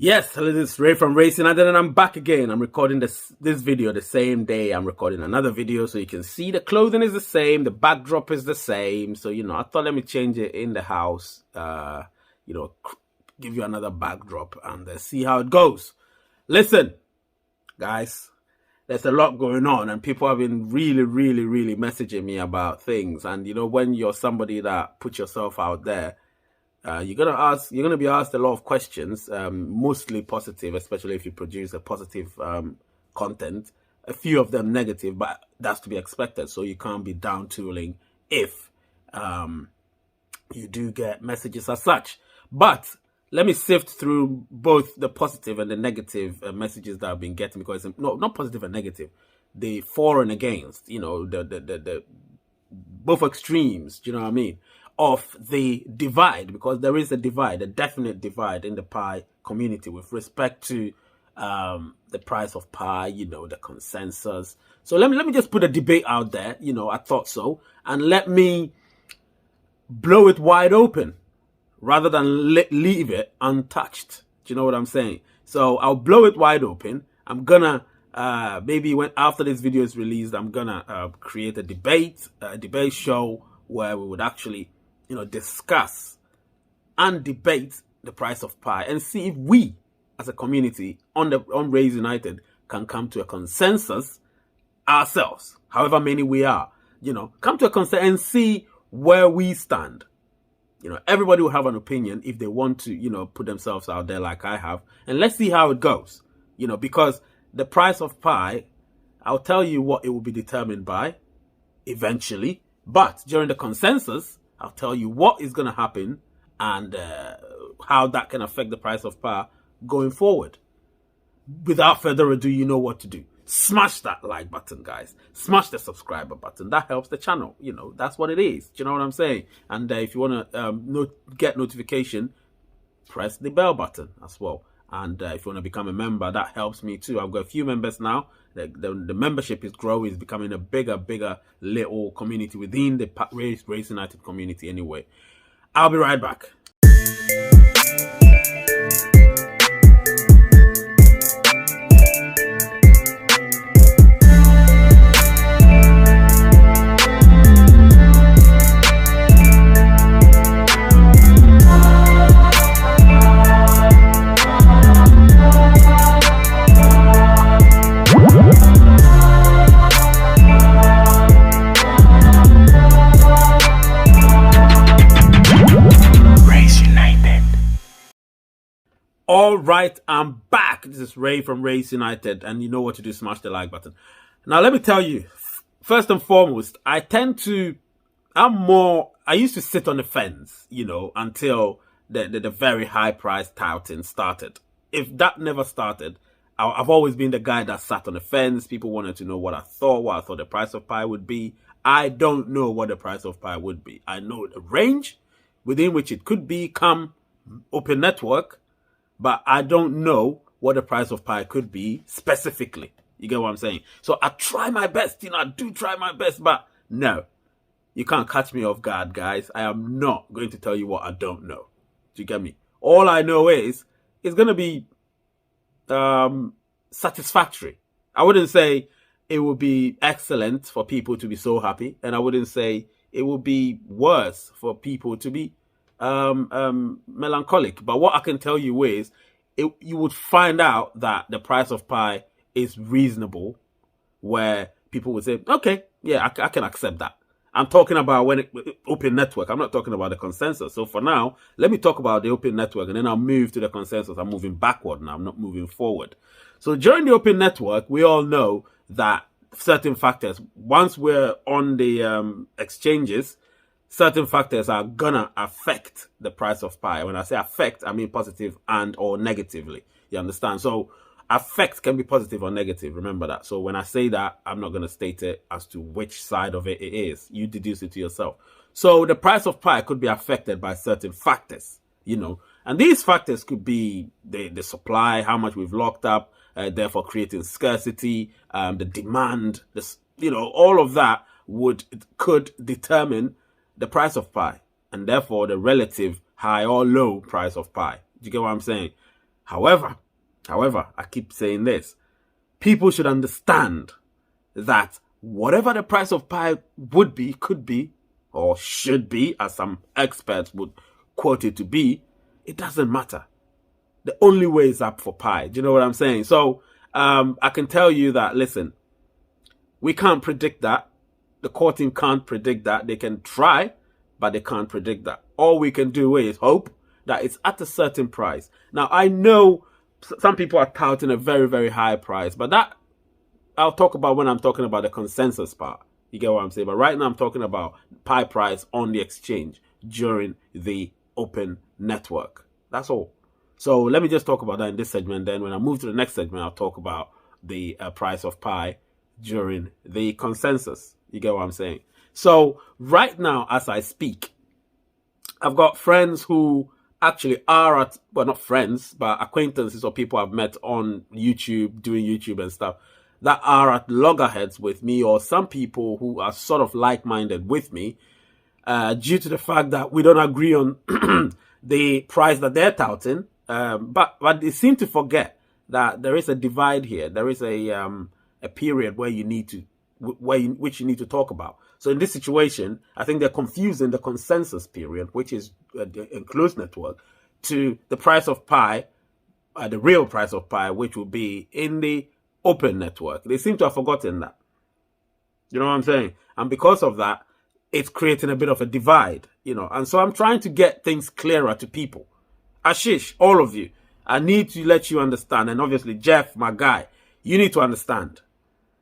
Yes, hello, this is Ray from Racing, and then I'm back again. I'm recording this video the same day I'm recording another video, so you can see the clothing is the same, the backdrop is the same. So, I thought let me change it in the house, give you another backdrop and see how it goes. Listen, guys, there's a lot going on, and people have been really messaging me about things. And, when you're somebody that puts yourself out there, you're gonna be asked a lot of questions, mostly positive, especially if you produce a positive content. A few of them negative, but that's to be expected. So you can't be down tooling if you do get messages as such. But let me sift through both the positive and the negative messages that I've been getting, because not positive and negative, the for and against, the both extremes. Do you know what I mean? Of the divide, because there is a definite divide in the Pi community with respect to the price of Pi, the consensus. So let me just put a debate out there, I thought so, and let me blow it wide open rather than leave it untouched. Do you know what I'm saying? So I'll blow it wide open. I'm gonna maybe after this video is released, I'm gonna create a debate show where we would actually discuss and debate the price of Pi and see if we as a community on Raise United can come to a consensus ourselves, however many we are, come to a consensus and see where we stand. Everybody will have an opinion if they want to, put themselves out there like I have, and let's see how it goes, because the price of Pi, I'll tell you what it will be determined by eventually, but during the consensus, I'll tell you what is going to happen and how that can affect the price of Pi going forward. Without further ado, you know what to do. Smash that like button, guys. Smash the subscriber button. That helps the channel. That's what it is. Do you know what I'm saying? And if you want to get notification, press the bell button as well. And if you want to become a member, that helps me too. I've got a few members now. The membership is growing. It's becoming a bigger little community within the Race United community anyway. I'll be right back. All right, I'm back. This is Ray from Race United, and you know what to do. Smash the like button. Now, let me tell you, first and foremost, I used to sit on the fence, until the very high price touting started. If that never started, I've always been the guy that sat on the fence. People wanted to know what I thought the price of Pi would be. I don't know what the price of Pi would be. I know the range within which it could be come open network, but I don't know what the price of Pi could be specifically. You get what I'm saying? So I try my best, I do try my best, but no, you can't catch me off guard, guys. I am not going to tell you what I don't know. Do you get me? All I know is it's going to be satisfactory. I wouldn't say it would be excellent for people to be so happy, and I wouldn't say it would be worse for people to be melancholic. But what I can tell you is you would find out that the price of Pi is reasonable, where people would say, okay, yeah, I can accept that. I'm talking about open network. I'm not talking about the consensus. So for now, let me talk about the open network, and then I'll move to the consensus. I'm moving backward now. I'm not moving forward. So during the open network, we all know that certain factors, once we're on the exchanges, certain factors are gonna affect the price of Pi. When I say affect, I mean positive and or negatively. You understand? So affect can be positive or negative. Remember that. So when I say that, I'm not gonna state it as to which side of it is. You deduce it to yourself. So the price of Pi could be affected by certain factors, and these factors could be the supply, how much we've locked up, therefore creating scarcity, the demand, all of that could determine the price of Pi, and therefore the relative high or low price of Pi. Do you get what I'm saying? However, I keep saying this. People should understand that whatever the price of Pi would be, could be, or should be, as some experts would quote it to be, it doesn't matter. The only way is up for Pi. Do you know what I'm saying? So I can tell you that, listen, we can't predict that. The core team can't predict that. They can try, but they can't predict that. All we can do is hope that it's at a certain price. Now, I know some people are touting a very, very high price, but that I'll talk about when I'm talking about the consensus part. You get what I'm saying? But right now I'm talking about Pi price on the exchange during the open network. That's all. So let me just talk about that in this segment. Then when I move to the next segment, I'll talk about the price of Pi during the consensus. You get what I'm saying? So right now, as I speak, I've got friends who actually are at, well, not friends, but acquaintances or people I've met on YouTube, doing YouTube and stuff, that are at loggerheads with me, or some people who are sort of like-minded with me, due to the fact that we don't agree on the price that they're touting. But they seem to forget that there is a divide here. There is a period where you need to, which you need to talk about. So in this situation, I think they're confusing the consensus period, which is the enclosed network, to the price of Pi, the real price of Pi, which will be in the open network. They seem to have forgotten that. You know what I'm saying? And because of that, it's creating a bit of a divide, you know. And so I'm trying to get things clearer to people. Ashish, all of you, I need to let you understand. And obviously, Jeff, my guy, you need to understand.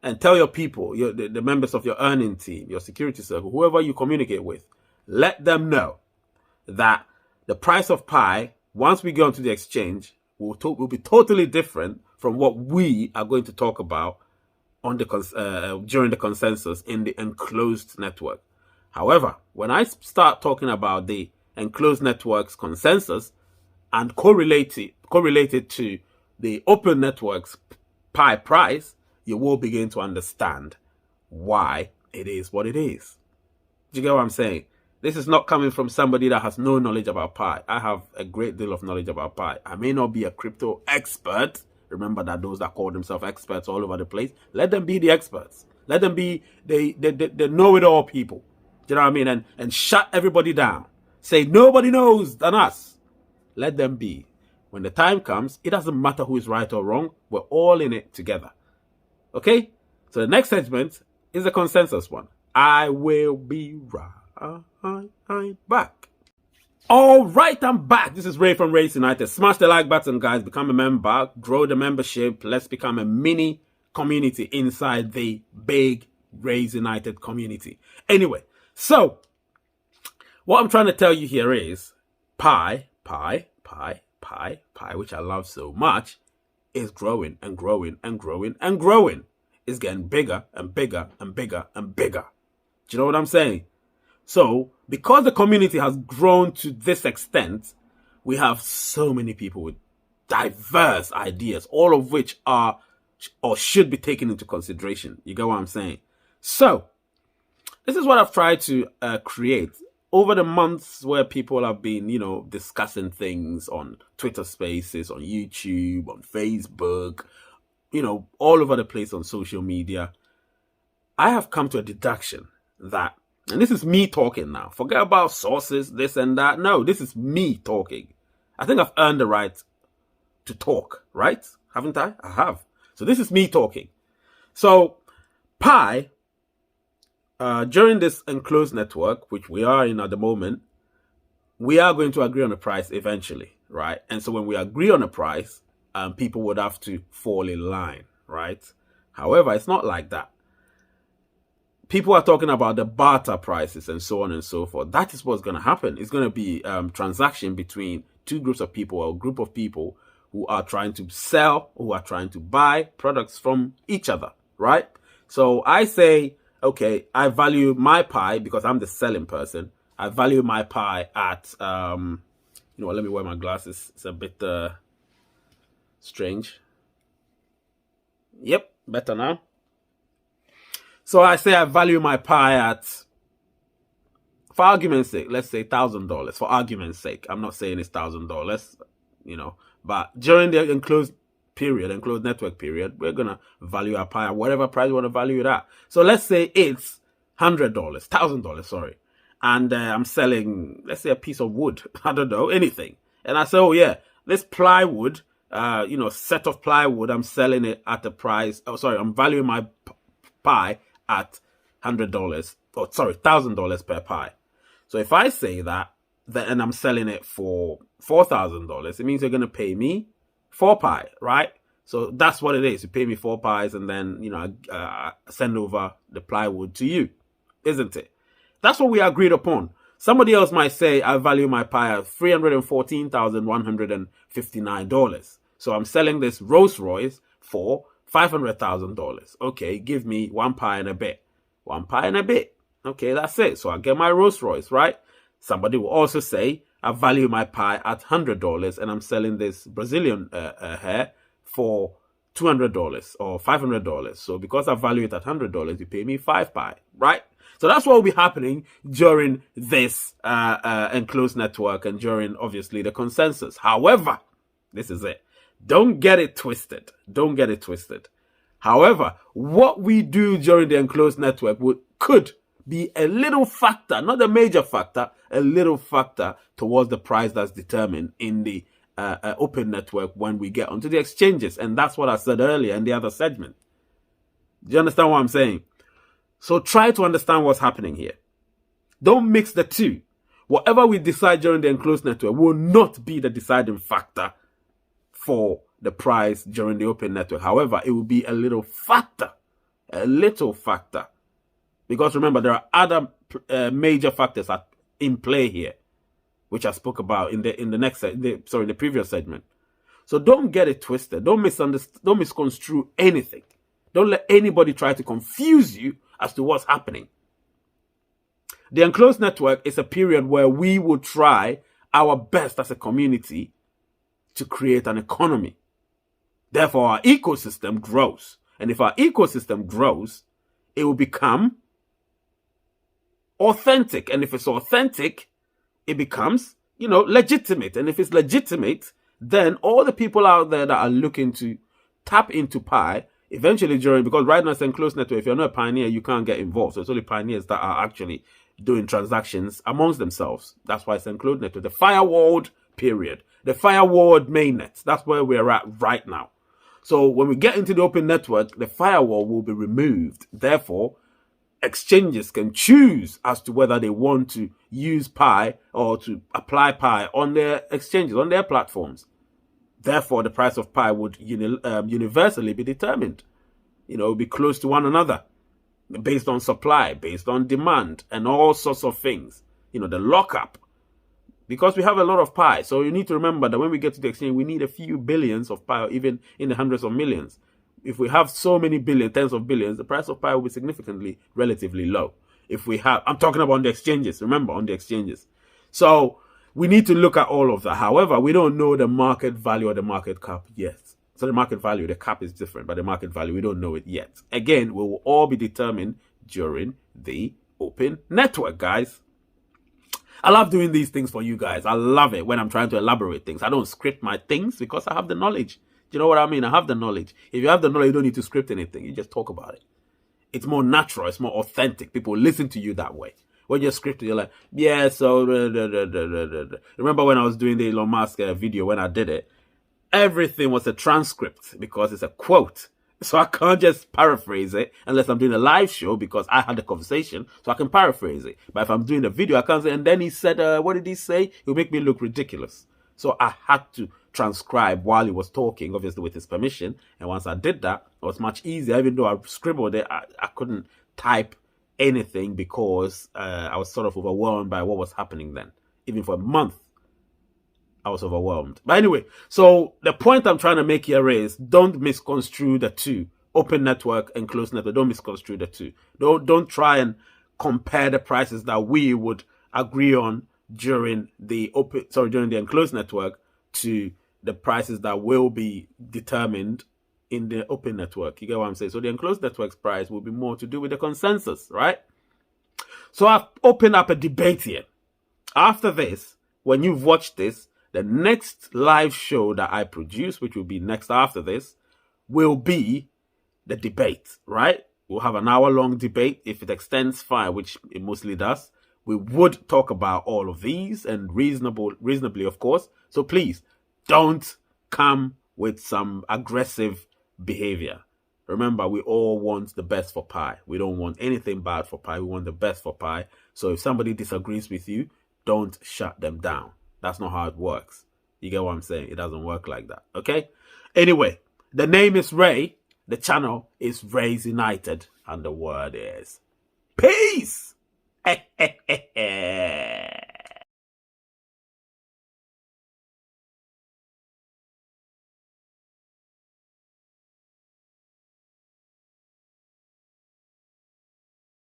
And tell your people, the members of your earning team, your security circle, whoever you communicate with, let them know that the price of Pi, once we go onto the exchange, will be totally different from what we are going to talk about on the during the consensus in the enclosed network. However, when I start talking about the enclosed network's consensus and correlated to the open network's Pi price, you will begin to understand why it is what it is. Do you get what I'm saying? This is not coming from somebody that has no knowledge about Pi. I have a great deal of knowledge about Pi. I may not be a crypto expert. Remember that those that call themselves experts all over the place, let them be the experts. Let them be the know-it-all people. Do you know what I mean? And shut everybody down. Say nobody knows than us. Let them be. When the time comes, it doesn't matter who is right or wrong. We're all in it together. Okay? So the next segment is the consensus one. I will be right back. All right, I'm back. This is Ray from Race United. Smash the like button, guys. Become a member. Grow the membership. Let's become a mini community inside the big Race United community. Anyway, so what I'm trying to tell you here is Pi, which I love so much, is growing and growing and growing and growing. It's getting bigger and bigger and bigger and bigger. Do you know what I'm saying? So, because the community has grown to this extent, we have so many people with diverse ideas, all of which are or should be taken into consideration. You get what I'm saying? So, this is what I've tried to create over the months where people have been, you know, discussing things on Twitter Spaces, on YouTube, on Facebook, you know, all over the place on social media. I have come to a deduction that, and this is me talking now, forget about sources, this and that. No, this is me talking. I think I've earned the right to talk, right? Haven't I? I have. So this is me talking. So Pi, during this enclosed network, which we are in at the moment, we are going to agree on a price eventually, right? And so when we agree on a price, people would have to fall in line, right? However, it's not like that. People are talking about the barter prices and so on and so forth. That is what's going to happen. It's going to be transaction between two groups of people or a group of people who are trying to sell, who are trying to buy products from each other, right? So I say, okay, I value my Pi because I'm the selling person. I value my Pi at, you know what, let me wear my glasses. It's a bit strange. Yep, better now. So I say I value my Pi at, for argument's sake, let's say $1,000. For argument's sake, I'm not saying it's $1,000, you know, But during the enclosed network period, we're going to value our pi at whatever price we want to value it at. So let's say it's $100, $1,000, sorry. And I'm selling, let's say, a piece of wood. I don't know, anything. And I say, oh yeah, this plywood, set of plywood, I'm selling it at the price. Oh, sorry, I'm valuing my pi at $100. Oh, sorry, $1,000 per pi. So if I say that, and I'm selling it for $4,000, it means you're going to pay me 4 pi, right? So that's what it is. You pay me 4 pies, and then I send over the plywood to you, isn't it? That's what we agreed upon. Somebody else might say I value my pi at $314,159. So I'm selling this Rolls Royce for $500,000. Okay, give me 1 pi and a bit. 1 pi and a bit. Okay, that's it. So I get my Rolls Royce, right? Somebody will also say I value my pi at $100, and I'm selling this Brazilian hair for $200 or $500. So because I value it at $100, you pay me 5 pi, right? So that's what will be happening during this enclosed network and during, obviously, the consensus. However, this is it. Don't get it twisted. Don't get it twisted. However, what we do during the enclosed network could be a little factor, not a major factor, a little factor towards the price that's determined in the open network when we get onto the exchanges. And that's what I said earlier in the other segment. Do you understand what I'm saying? So try to understand what's happening here. Don't mix the two. Whatever we decide during the enclosed network will not be the deciding factor for the price during the open network. However, it will be a little factor. Because remember, there are other major factors in play here, which I spoke about in the previous segment. So don't get it twisted. Don't misconstrue anything. Don't let anybody try to confuse you as to what's happening. The enclosed network is a period where we will try our best as a community to create an economy. Therefore, our ecosystem grows. And if our ecosystem grows, it will become authentic. And if it's authentic, it becomes, legitimate. And if it's legitimate, then all the people out there that are looking to tap into Pi, eventually because right now it's an enclosed network, if you're not a pioneer, you can't get involved. So it's only pioneers that are actually doing transactions amongst themselves. That's why it's an enclosed network. The firewalled period. The firewalled mainnet. That's where we're at right now. So when we get into the open network, the firewall will be removed. Therefore, exchanges can choose as to whether they want to use Pi or to apply Pi on their exchanges, on their platforms. Therefore, the price of Pi would universally be determined. It would be close to one another based on supply, based on demand, and all sorts of things. The lockup. Because we have a lot of Pi. So you need to remember that when we get to the exchange, we need a few billions of Pi, or even in the hundreds of millions. If we have so many billions, tens of billions, the price of Pi will be significantly, relatively low. I'm talking about on the exchanges, remember, on the exchanges. So we need to look at all of that. However, we don't know the market value or the market cap yet. So the market value, the cap is different, but the market value, we don't know it yet. Again, we will all be determined during the open network, guys. I love doing these things for you guys. I love it when I'm trying to elaborate things. I don't script my things because I have the knowledge. Do you know what I mean? I have the knowledge. If you have the knowledge, you don't need to script anything. You just talk about it. It's more natural. It's more authentic. People listen to you that way. When you're scripted, you're like, yeah, so... Remember when I was doing the Elon Musk video, when I did it, everything was a transcript because it's a quote. So I can't just paraphrase it unless I'm doing a live show because I had the conversation, so I can paraphrase it. But if I'm doing a video, I can't say, and then he said, what did he say? It would make me look ridiculous. So I had to transcribe while he was talking, obviously with his permission. And once I did that, it was much easier. Even though I scribbled it, I couldn't type anything because I was sort of overwhelmed by what was happening then. Even for a month, I was overwhelmed. But anyway, so the point I'm trying to make here is don't misconstrue the two. Open network and closed network. Don't misconstrue the two. Don't try and compare the prices that we would agree on during the enclosed network to the prices that will be determined in the open network. You get what I'm saying? So the enclosed network's price will be more to do with the consensus, right? So I've opened up a debate here. After this, when you've watched this, The next live show that I produce, which will be next after this, will be the debate, right? We'll have an hour-long debate. If it extends, fine, which it mostly does. We would talk about all of these and reasonably, of course. So please, don't come with some aggressive behavior. Remember, we all want the best for Pi. We don't want anything bad for Pi. We want the best for Pi. So if somebody disagrees with you, don't shut them down. That's not how it works. You get what I'm saying? It doesn't work like that. Okay? Anyway, the name is Ray. The channel is Rays United. And the word is peace.